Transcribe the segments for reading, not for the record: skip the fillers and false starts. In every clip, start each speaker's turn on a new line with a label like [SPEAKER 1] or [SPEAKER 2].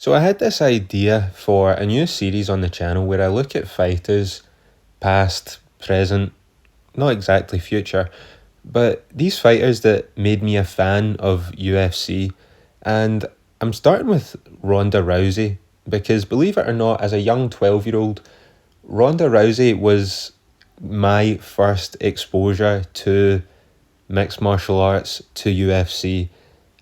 [SPEAKER 1] So I had this idea for a new series on the channel where I look at fighters, past, present, not exactly future, but these fighters that made me a fan of UFC. And I'm starting with Ronda Rousey because, believe it or not, as a young 12-year-old, Ronda Rousey was my first exposure to mixed martial arts, to UFC.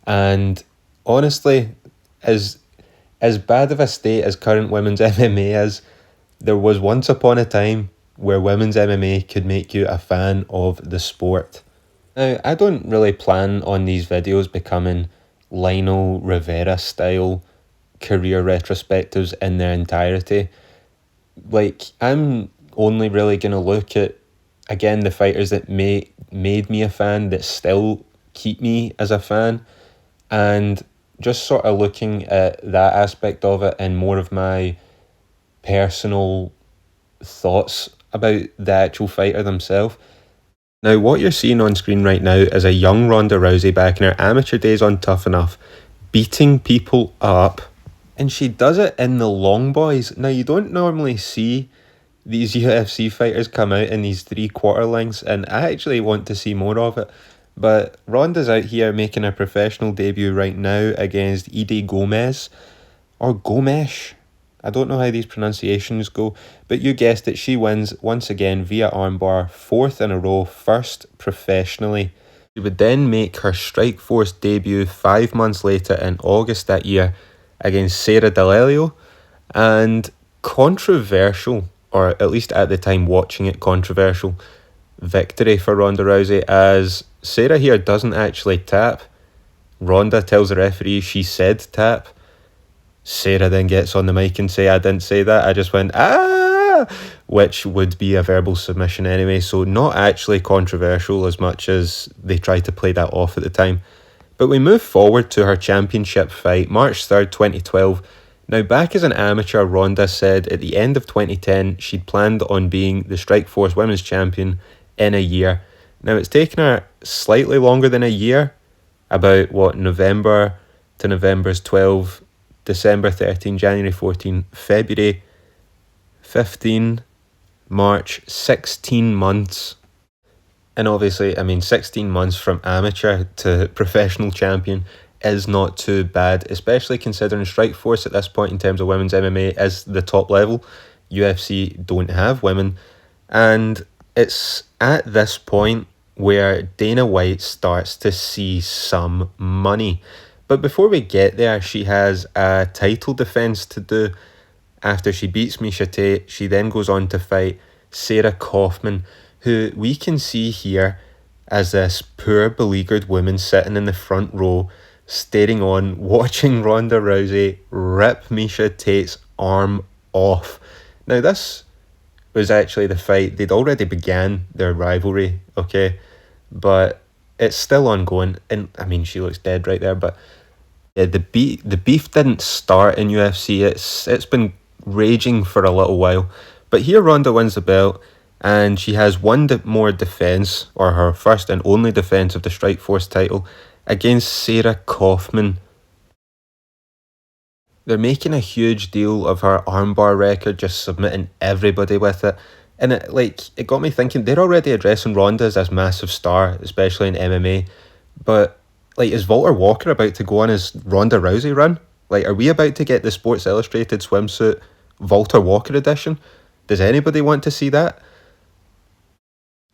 [SPEAKER 1] And honestly, as as bad of a state as current women's MMA is, there was once upon a time where women's MMA could make you a fan of the sport. Now, I don't really plan on these videos becoming Lionel Rivera style career retrospectives in their entirety. Like, I'm only really going to look at, again, the fighters that made me a fan, that still keep me as a fan, and just sort of looking at that aspect of it and more of my personal thoughts about the actual fighter themselves. Now, what you're seeing on screen right now is a young Ronda Rousey back in her amateur days on Tough Enough, beating people up, and she does it in the long boys. Now, you don't normally see these UFC fighters come out in these 3/4 lengths, and I actually want to see more of it. But Ronda's out here making a professional debut right now against Ide Gomez, or Gomesh. I don't know how these pronunciations go, but you guessed it, she wins once again via armbar, fourth in a row, first professionally. She would then make her Strikeforce debut 5 months later in August that year against Sarah D'Alelio, and controversial, or at least at the time watching it, controversial victory for Ronda Rousey, as Sarah here doesn't actually tap. Ronda tells the referee she said tap. Sarah then gets on the mic and say, "I didn't say that, I just went, ah," which would be a verbal submission anyway, so not actually controversial as much as they tried to play that off at the time. But we move forward to her championship fight, March 3rd, 2012. Now, back as an amateur, Ronda said at the end of 2010 she'd planned on being the Strikeforce Women's Champion in a year. Now, it's taken her slightly longer than a year, about November to November's 12, December 13, January 14, February 15, March, 16 months. And obviously, 16 months from amateur to professional champion is not too bad, especially considering Strikeforce at this point in terms of women's MMA is the top level. UFC don't have women. And it's at this point where Dana White starts to see some money. But before we get there, she has a title defense to do. After she beats Miesha Tate, she then goes on to fight Sarah Kaufman, who we can see here as this poor beleaguered woman sitting in the front row, staring on, watching Ronda Rousey rip Miesha Tate's arm off. Now, this was actually the fight. They'd already began their rivalry, okay? But it's still ongoing. And, she looks dead right there, but yeah, the beef didn't start in UFC. It's been raging for a little while. But here Ronda wins the belt, and she has one more defense, or her first and only defense of the Strikeforce title, against Sarah Kaufman. They're making a huge deal of her armbar record, just submitting everybody with it. And it got me thinking, they're already addressing Ronda as this massive star, especially in MMA. But, is Walter Walker about to go on his Ronda Rousey run? Are we about to get the Sports Illustrated swimsuit Walter Walker edition? Does anybody want to see that?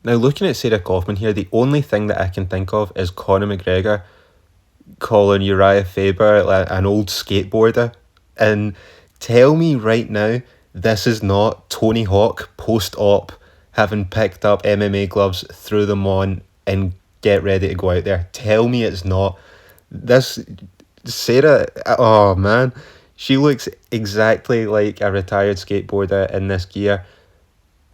[SPEAKER 1] Now, looking at Sarah Kaufman here, the only thing that I can think of is Conor McGregor calling Uriah Faber an old skateboarder. And tell me right now, this is not Tony Hawk post-op having picked up MMA gloves, threw them on, and get ready to go out there. Tell me it's not. This Sarah, oh man, she looks exactly like a retired skateboarder in this gear.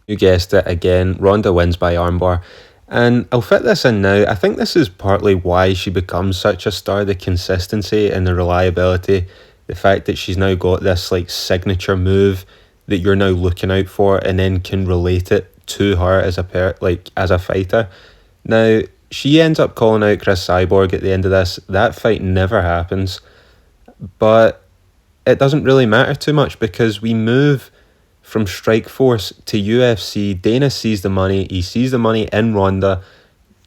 [SPEAKER 1] You guessed it again, Ronda wins by armbar. And I'll fit this in now. I think this is partly why she becomes such a star, the consistency and the reliability. The fact that she's now got this signature move that you're now looking out for and then can relate it to her as a fighter. Now, she ends up calling out Chris Cyborg at the end of this. That fight never happens. But it doesn't really matter too much because we move from Strikeforce to UFC. Dana sees the money. He sees the money in Ronda,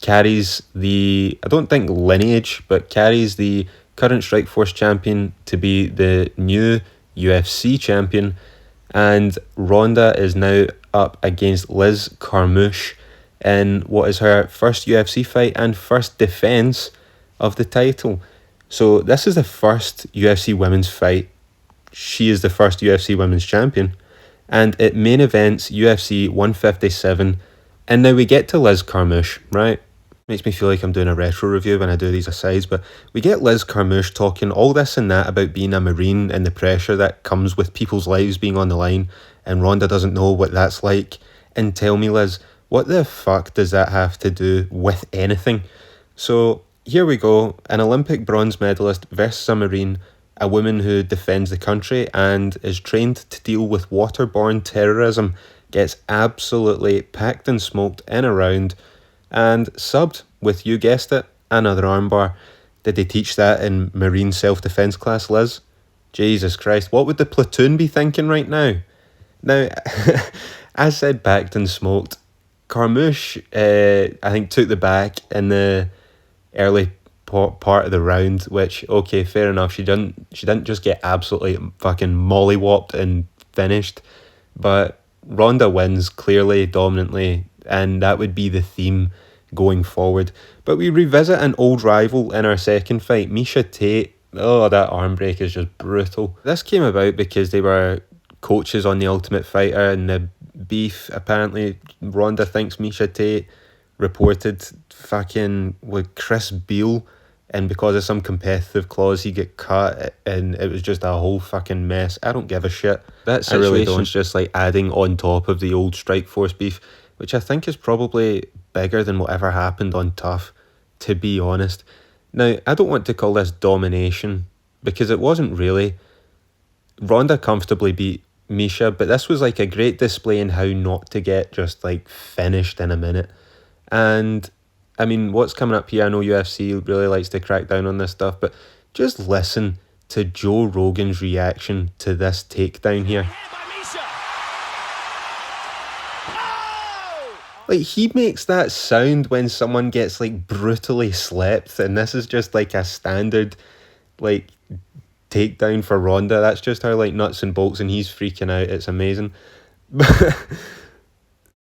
[SPEAKER 1] carries the, I don't think lineage, but carries the current Strikeforce champion to be the new UFC champion. And Ronda is now up against Liz Carmouche in what is her first UFC fight and first defense of the title. So this is the first UFC women's fight. She is the first UFC women's champion. And it main events UFC 157. And now we get to Liz Carmouche, right? Makes me feel like I'm doing a retro review when I do these asides, but we get Liz Carmouche talking all this and that about being a Marine and the pressure that comes with people's lives being on the line, and Ronda doesn't know what that's like. And tell me, Liz, what the fuck does that have to do with anything? So here we go, an Olympic bronze medalist versus a Marine, a woman who defends the country and is trained to deal with waterborne terrorism, gets absolutely packed and smoked in a round and subbed with, you guessed it, another armbar. Did they teach that in Marine self-defense class, Liz? Jesus Christ, what would the platoon be thinking right now? Now, as said, packed and smoked, Carmouche, I think, took the back in the early part of the round, which, okay, fair enough. She didn't just get absolutely fucking mollywopped and finished, but Ronda wins clearly, dominantly, and that would be the theme going forward. But we revisit an old rival in our second fight, Miesha Tate. Oh, that arm break is just brutal. This came about because they were coaches on The Ultimate Fighter, and the beef, apparently, Ronda thinks Miesha Tate reported fucking with Chris Beale, and because of some competitive clause he get cut, and it was just a whole fucking mess. I don't give a shit. That situation's really just like adding on top of the old Strikeforce beef, which I think is probably bigger than whatever happened on Tough, to be honest. Now, I don't want to call this domination, because it wasn't really. Ronda comfortably beat Miesha, but this was like a great display in how not to get just like finished in a minute. And I mean, what's coming up here, I know UFC really likes to crack down on this stuff, but just listen to Joe Rogan's reaction to this takedown here. Like, he makes that sound when someone gets like brutally slept, and this is just like a standard like takedown for Ronda. That's just how like nuts and bolts, and he's freaking out. It's amazing.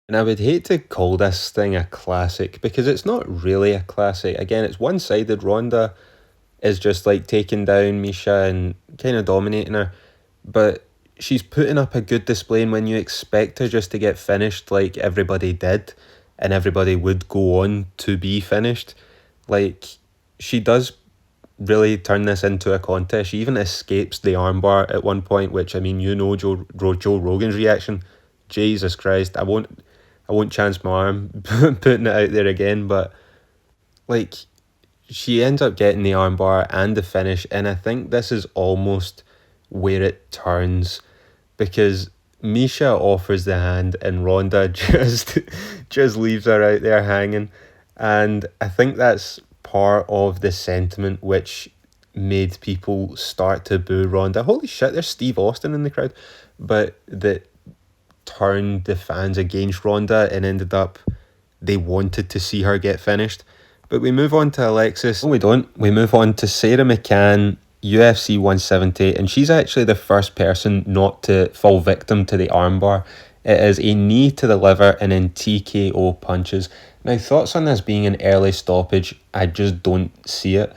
[SPEAKER 1] And I would hate to call this thing a classic, because it's not really a classic. Again, it's one-sided. Ronda is just like taking down Miesha and kind of dominating her, but she's putting up a good display, and when you expect her just to get finished like everybody did, and everybody would go on to be finished, like, she does really turn this into a contest. She even escapes the armbar at one point, which, I mean, you know, Joe Rogan's reaction. Jesus Christ, I won't chance my arm putting it out there again, but like, she ends up getting the armbar and the finish, and I think this is almost where it turns, because Miesha offers the hand and Ronda just leaves her out there hanging, and I think that's part of the sentiment which made people start to boo Ronda. Holy shit, there's Steve Austin in the crowd, but that turned the fans against Ronda, and ended up they wanted to see her get finished. But we move on to Alexis. No, we don't. We move on to Sarah McCann, UFC 170, and she's actually the first person not to fall victim to the armbar. It is a knee to the liver and then TKO punches. Now, thoughts on this being an early stoppage? I just don't see it.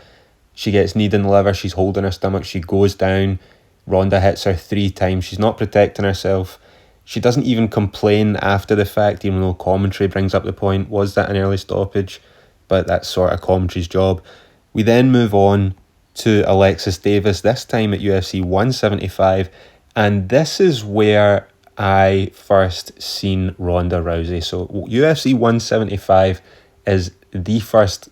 [SPEAKER 1] She gets kneed in the liver, she's holding her stomach, she goes down, Ronda hits her 3 times, she's not protecting herself. She doesn't even complain after the fact, even though commentary brings up the point, was that an early stoppage? But that's sort of commentary's job. We then move on to Alexis Davis, this time at UFC 175, and this is where I first seen Ronda Rousey. So UFC 175 is the first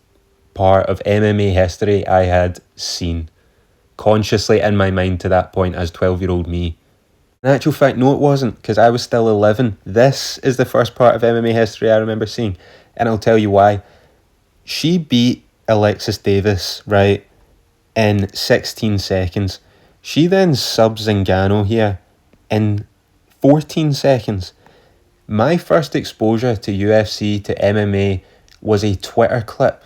[SPEAKER 1] part of MMA history I had seen consciously in my mind to that point as 12-year-old me. In actual fact, no, it wasn't, because I was still 11. This is the first part of MMA history I remember seeing, and I'll tell you why. She beat Alexis Davis, right, in 16 seconds. She then subs Zingano here in 14 seconds. My first exposure to UFC, to MMA, was a Twitter clip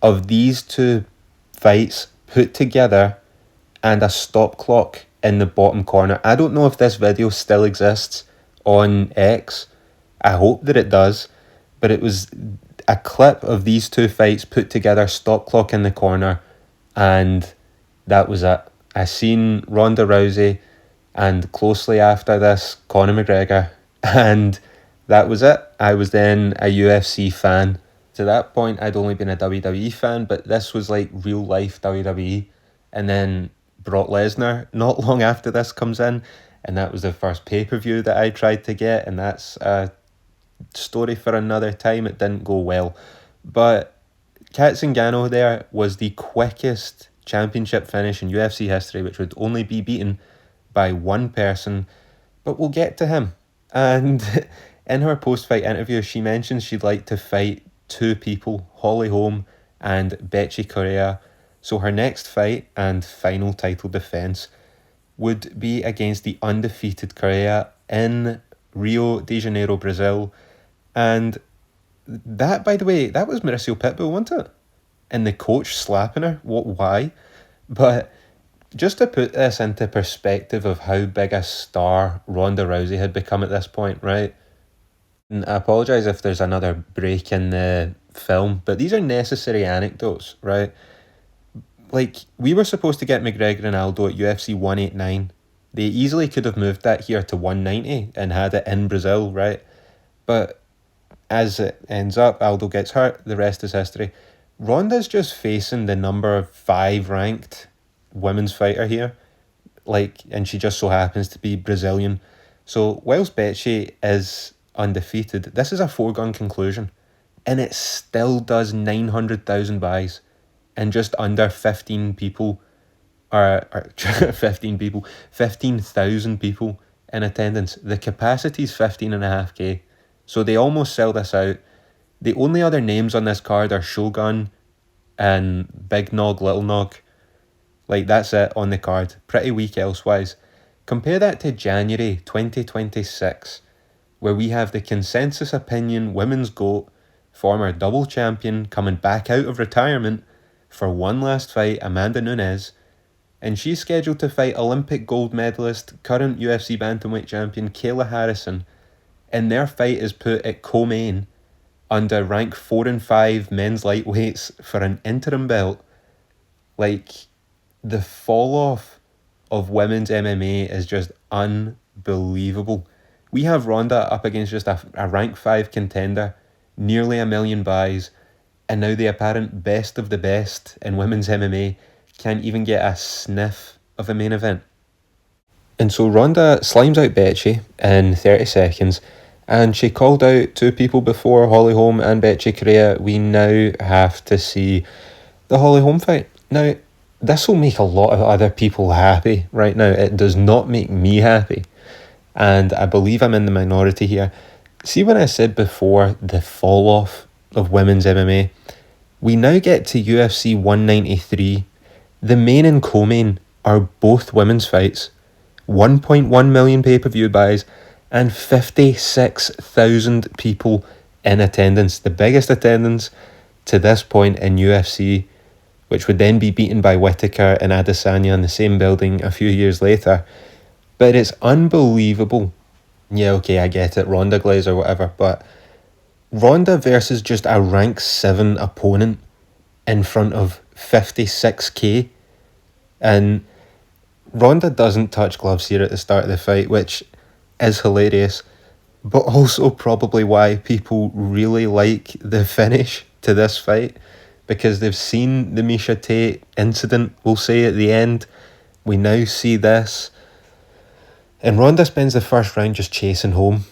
[SPEAKER 1] of these two fights put together and a stop clock in the bottom corner. I don't know if this video still exists on X. I hope that it does. But it was a clip of these two fights put together, stop clock in the corner, and that was it. I seen Ronda Rousey, and closely after this, Conor McGregor, and that was it. I was then a UFC fan. To that point, I'd only been a WWE fan, but this was like real life WWE. And then Brock Lesnar, not long after this, comes in, and that was the first pay-per-view that I tried to get, and that's a story for another time. It didn't go well. But Cat Zingano there was the quickest championship finish in UFC history, which would only be beaten by one person, but we'll get to him. And in her post-fight interview, she mentions she'd like to fight two people, Holly Holm and Betchy Correa. So her next fight and final title defence would be against the undefeated Correa in Rio de Janeiro, Brazil. And that, by the way, that was Mauricio Pitbull, wasn't it? And the coach slapping her. Why? But just to put this into perspective of how big a star Ronda Rousey had become at this point, right? And I apologise if there's another break in the film, but these are necessary anecdotes, right? Like, we were supposed to get McGregor and Aldo at UFC 189. They easily could have moved that here to 190 and had it in Brazil, right? But as it ends up, Aldo gets hurt, the rest is history. Ronda's just facing the number 5 ranked women's fighter here, and she just so happens to be Brazilian. So whilst Betchy is undefeated, this is a foregone conclusion, and it still does 900,000 buys, and just under 15 people, or 15,000 people in attendance. The capacity is 15.5k, so they almost sell this out. The only other names on this card are Shogun and Big Nog, Little Nog. That's it on the card. Pretty weak elsewise. Compare that to January 2026, where we have the consensus opinion women's GOAT, former double champion, coming back out of retirement for one last fight, Amanda Nunes, and she's scheduled to fight Olympic gold medalist, current UFC bantamweight champion Kayla Harrison, and their fight is put at co-main under rank 4 and 5 men's lightweights for an interim belt. The fall off of women's MMA is just unbelievable. We have Ronda up against just a rank 5 contender, nearly 1 million buys, and now the apparent best of the best in women's MMA can't even get a sniff of a main event. And so Ronda slimes out Betchy in 30 seconds, and she called out 2 people before, Holly Holm and Betchy Correa. We now have to see the Holly Holm fight. Now, this will make a lot of other people happy right now. It does not make me happy, and I believe I'm in the minority here. See, when I said before the fall off of women's MMA, we now get to UFC 193. The main and co-main are both women's fights. 1.1 million pay-per-view buys and 56,000 people in attendance. The biggest attendance to this point in UFC, which would then be beaten by Whittaker and Adesanya in the same building a few years later. But it's unbelievable. Yeah, okay, I get it, Ronda Glaze or whatever, but Ronda versus just a rank 7 opponent in front of 56k, and Ronda doesn't touch gloves here at the start of the fight, which is hilarious, but also probably why people really like the finish to this fight, because they've seen the Miesha Tate incident, we'll say, at the end. We now see this, and Ronda spends the first round just chasing home.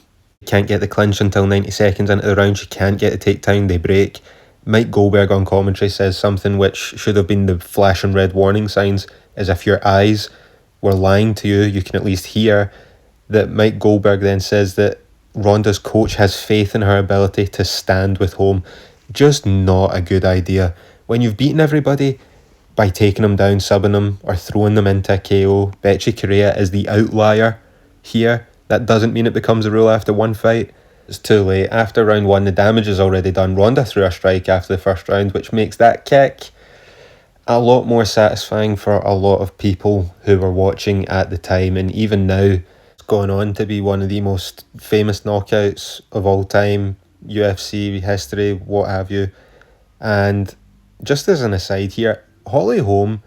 [SPEAKER 1] Can't get the clinch until 90 seconds into the round. She can't get the takedown. They break. Mike Goldberg on commentary says something which should have been the flashing red warning signs, as if your eyes were lying to you, you can at least hear that Mike Goldberg then says that Ronda's coach has faith in her ability to stand with Holm. Just not a good idea. When you've beaten everybody, by taking them down, subbing them, or throwing them into a KO. Betty Correa is the outlier here. That doesn't mean it becomes a rule after one fight. It's too late. After round one, the damage is already done. Ronda threw a strike after the first round, which makes that kick a lot more satisfying for a lot of people who were watching at the time. And even now, it's gone on to be one of the most famous knockouts of all time, UFC history, what have you. And just as an aside here, Holly Holm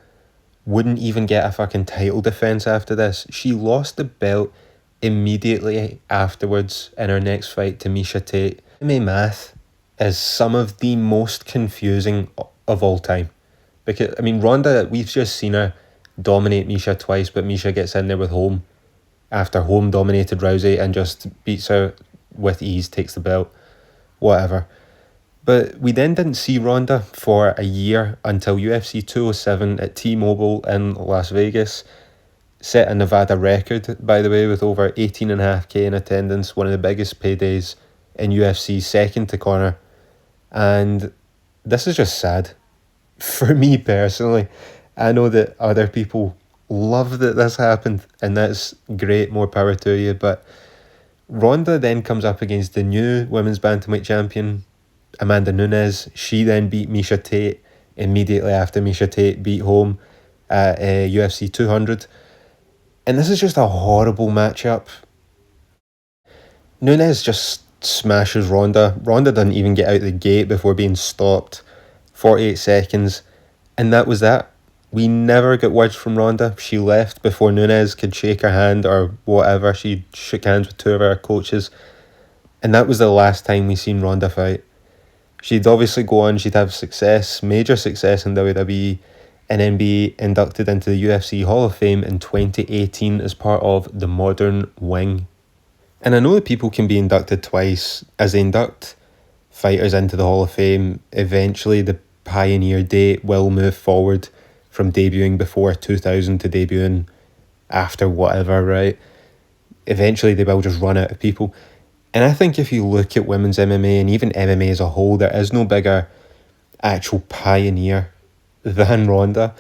[SPEAKER 1] wouldn't even get a fucking title defense after this. She lost the belt immediately afterwards in her next fight to Miesha Tate. MMA math is some of the most confusing of all time. Because, I mean, Ronda, we've just seen her dominate Miesha twice, but Miesha gets in there with Holm after Holm dominated Rousey and just beats her with ease, takes the belt, whatever. But we then didn't see Ronda for a year until UFC 207 at T-Mobile in Las Vegas. Set a Nevada record, by the way, with over 18.5k in attendance, one of the biggest paydays in UFC, second to Conor. And this is just sad. For me personally, I know that other people love that this happened, and that's great, more power to you. But Ronda then comes up against the new women's bantamweight champion, Amanda Nunes. She then beat Miesha Tate immediately after Miesha Tate beat Holm at UFC 200. And this is just a horrible matchup. Nunes just smashes Ronda. Ronda doesn't even get out the gate before being stopped. 48 seconds. And that was that. We never got words from Ronda. She left before Nunes could shake her hand or whatever. She shook hands with two of her coaches. And that was the last time we seen Ronda fight. She'd obviously go on, she'd have success, major success in WWE, and then be inducted into the UFC Hall of Fame in 2018 as part of the Modern Wing. And I know that people can be inducted twice. As they induct fighters into the Hall of Fame, eventually the pioneer date will move forward from debuting before 2000 to debuting after whatever, right? Eventually they will just run out of people. And I think if you look at women's MMA and even MMA as a whole, there is no bigger actual pioneer than Ronda.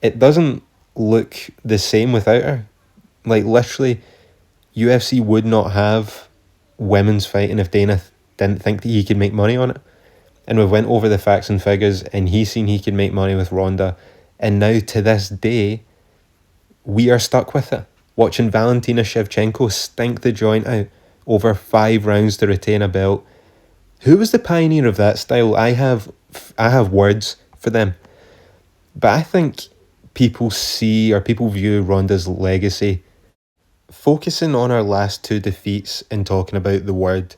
[SPEAKER 1] It doesn't look the same without her. Like, literally, UFC would not have women's fighting if Dana didn't think that he could make money on it. And we went over the facts and figures, and he's seen he could make money with Ronda. And now, to this day, we are stuck with it. Watching Valentina Shevchenko stink the joint out over 5 rounds to retain a belt. Who was the pioneer of that style? I have words for them. But I think people view Ronda's legacy focusing on her last 2 defeats and talking about the word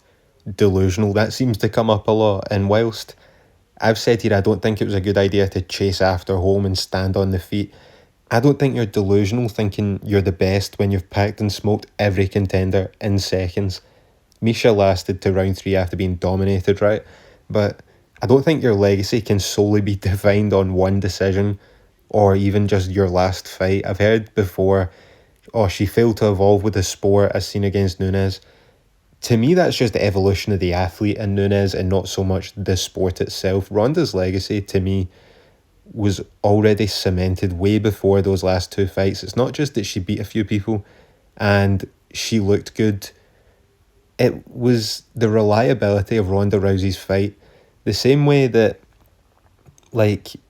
[SPEAKER 1] delusional. That seems to come up a lot. And whilst I've said here I don't think it was a good idea to chase after Holm and stand on the feet, I don't think you're delusional thinking you're the best when you've packed and smoked every contender in seconds. Miesha lasted to round 3 after being dominated, right? But I don't think your legacy can solely be defined on one decision or even just your last fight. I've heard before, she failed to evolve with the sport as seen against Nunes. To me, that's just the evolution of the athlete in Nunes and not so much the sport itself. Ronda's legacy, to me, was already cemented way before those last 2 fights. It's not just that she beat a few people and she looked good. It was the reliability of Ronda Rousey's fight. The same way that,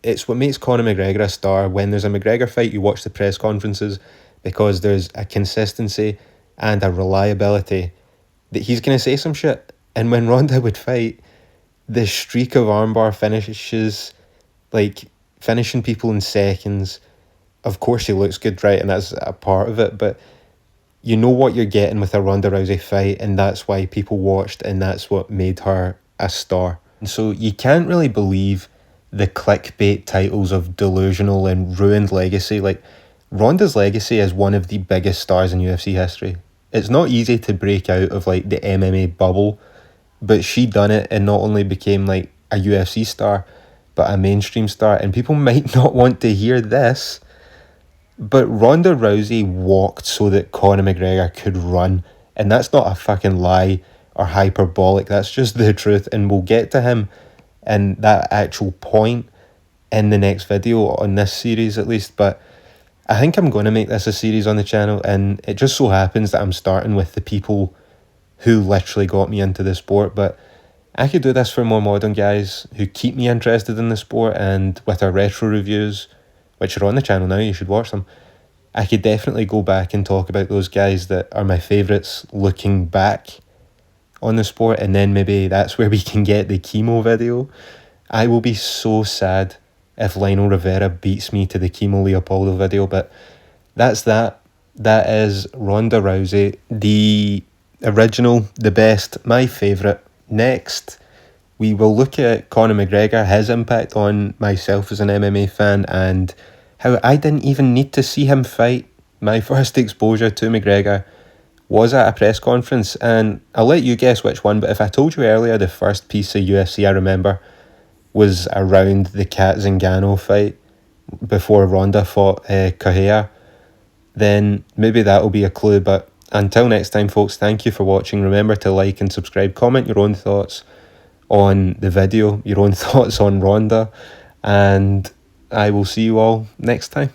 [SPEAKER 1] it's what makes Conor McGregor a star. When there's a McGregor fight, you watch the press conferences because there's a consistency and a reliability that he's going to say some shit. And when Ronda would fight, the streak of armbar finishes, finishing people in seconds. Of course she looks good, right? And that's a part of it. But you know what you're getting with a Ronda Rousey fight, and that's why people watched, and that's what made her a star. And so you can't really believe the clickbait titles of delusional and ruined legacy. Ronda's legacy is one of the biggest stars in UFC history. It's not easy to break out of the MMA bubble, but she done it and not only became a UFC star, but a mainstream star. And people might not want to hear this, but Ronda Rousey walked so that Conor McGregor could run. And that's not a fucking lie or hyperbolic. That's just the truth. And we'll get to him in that actual point in the next video on this series at least, but I think I'm going to make this a series on the channel, and it just so happens that I'm starting with the people who literally got me into the sport. But I could do this for more modern guys who keep me interested in the sport, and with our retro reviews, which are on the channel now, you should watch them. I could definitely go back and talk about those guys that are my favourites looking back on the sport, and then maybe that's where we can get the chemo video. I will be so sad if Lionel Rivera beats me to the Chemo Leopoldo video, but that's that. That is Ronda Rousey, the original, the best, my favourite. Next, we will look at Conor McGregor, his impact on myself as an MMA fan, and how I didn't even need to see him fight. My first exposure to McGregor was at a press conference, and I'll let you guess which one, but if I told you earlier the first piece of UFC I remember was around the Cat Zingano fight before Ronda fought Correa, then maybe that'll be a clue. But until next time, folks, thank you for watching. Remember to like and subscribe, comment your own thoughts on the video, your own thoughts on Ronda, and I will see you all next time.